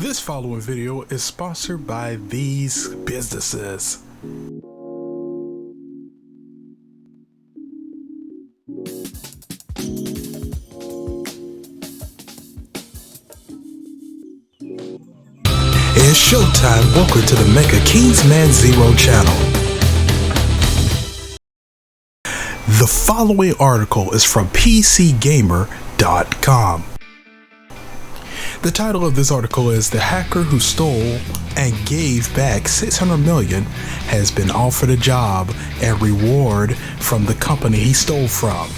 This following video is sponsored by these businesses. It's showtime. Welcome to the Megakingsman Zero channel. The following article is from PCGamer.com. The title of this article is "The Hacker Who Stole and Gave Back $600 million Has Been Offered a Job and Reward from the Company He Stole From."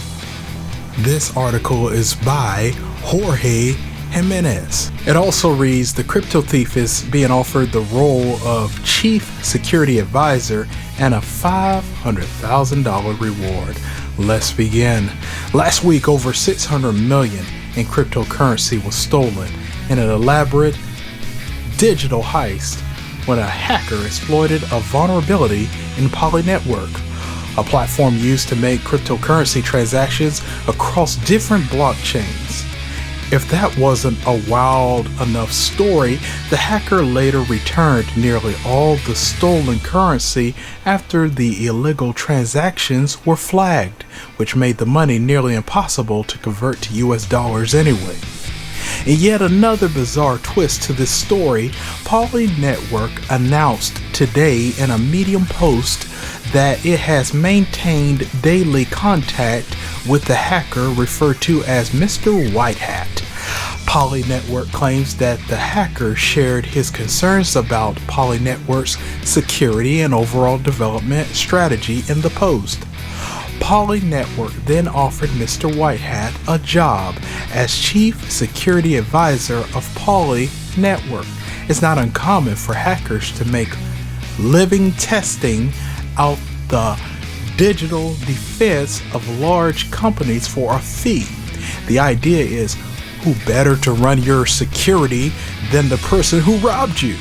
This article is by Jorge Jimenez. It also reads, "The crypto thief is being offered the role of Chief Security Advisor and a $500,000 reward." Let's begin. Last week, over $600 million in cryptocurrency was stolen in an elaborate digital heist when a hacker exploited a vulnerability in Poly Network, a platform used to make cryptocurrency transactions across different blockchains. If that wasn't a wild enough story, the hacker later returned nearly all the stolen currency after the illegal transactions were flagged, which made the money nearly impossible to convert to US dollars anyway. In yet another bizarre twist to this story, Poly Network announced today in a Medium post that it has maintained daily contact with the hacker referred to as Mr. White Hat. Poly Network claims that the hacker shared his concerns about Poly Network's security and overall development strategy in the post. Poly Network then offered Mr. White Hat a job as Chief Security Advisor of Poly Network. It's not uncommon for hackers to make living testing out the digital defense of large companies for a fee. The idea is, who better to run your security than the person who robbed you?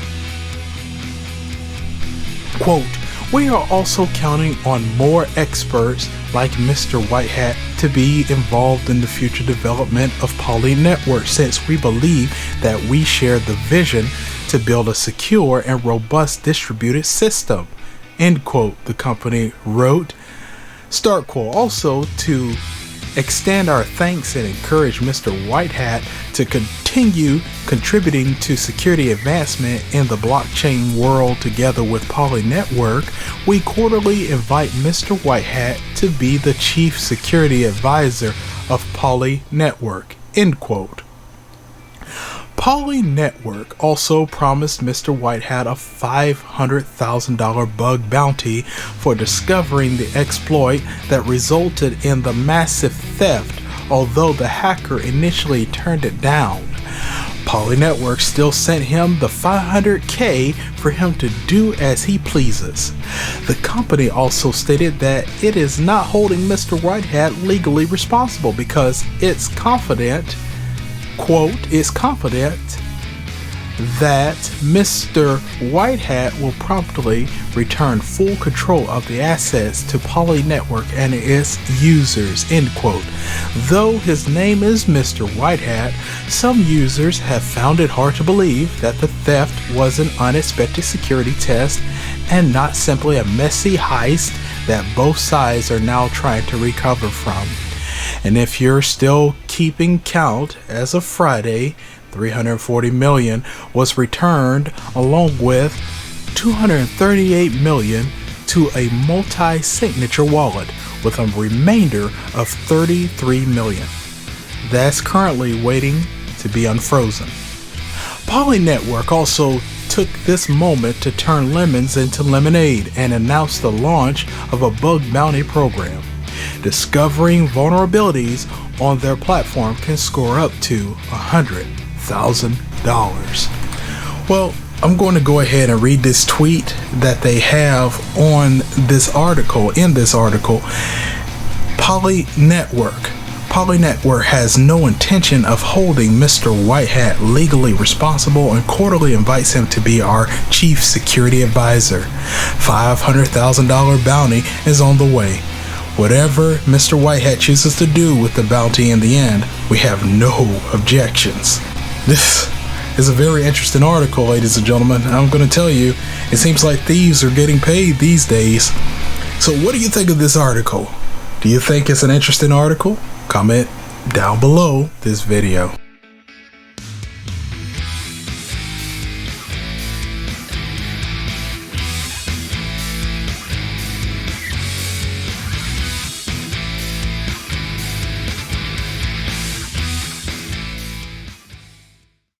Quote, "We are also counting on more experts like Mr. White Hat to be involved in the future development of Poly Network, since we believe that we share the vision to build a secure and robust distributed system." End quote, the company wrote. Start quote, also to extend our thanks and encourage Mr. White Hat to continue contributing to security advancement in the blockchain world together with Poly Network. We quarterly invite Mr. White Hat to be the Chief Security Advisor of Poly Network. End quote. Poly Network also promised Mr. White Hat a $500,000 bug bounty for discovering the exploit that resulted in the massive theft, although the hacker initially turned it down. Poly Network still sent him the $500K for him to do as he pleases. The company also stated that it is not holding Mr. White Hat legally responsible because it's confident, quote, "is confident that Mr. White Hat will promptly return full control of the assets to Poly Network and its users," end quote. Though his name is Mr. White Hat, some users have found it hard to believe that the theft was an unexpected security test and not simply a messy heist that both sides are now trying to recover from. And if you're still keeping count, as of Friday, $340 million was returned along with $238 million to a multi-signature wallet with a remainder of $33 million. That's currently waiting to be unfrozen. Poly Network also took this moment to turn lemons into lemonade and announced the launch of a bug bounty program. Discovering vulnerabilities on their platform can score up to $100,000. Well, I'm going to go ahead and read this tweet that they have on this article. In this article, Poly Network has no intention of holding Mr. White Hat legally responsible and quarterly invites him to be our Chief Security Advisor. $500,000 bounty is on the way. Whatever Mr. White Hat chooses to do with the bounty in the end, we have no objections. This It's a very interesting article, ladies and gentlemen. I'm going to tell you, it seems like thieves are getting paid these days. So what do you think of this article? Do you think it's an interesting article? Comment down below this video.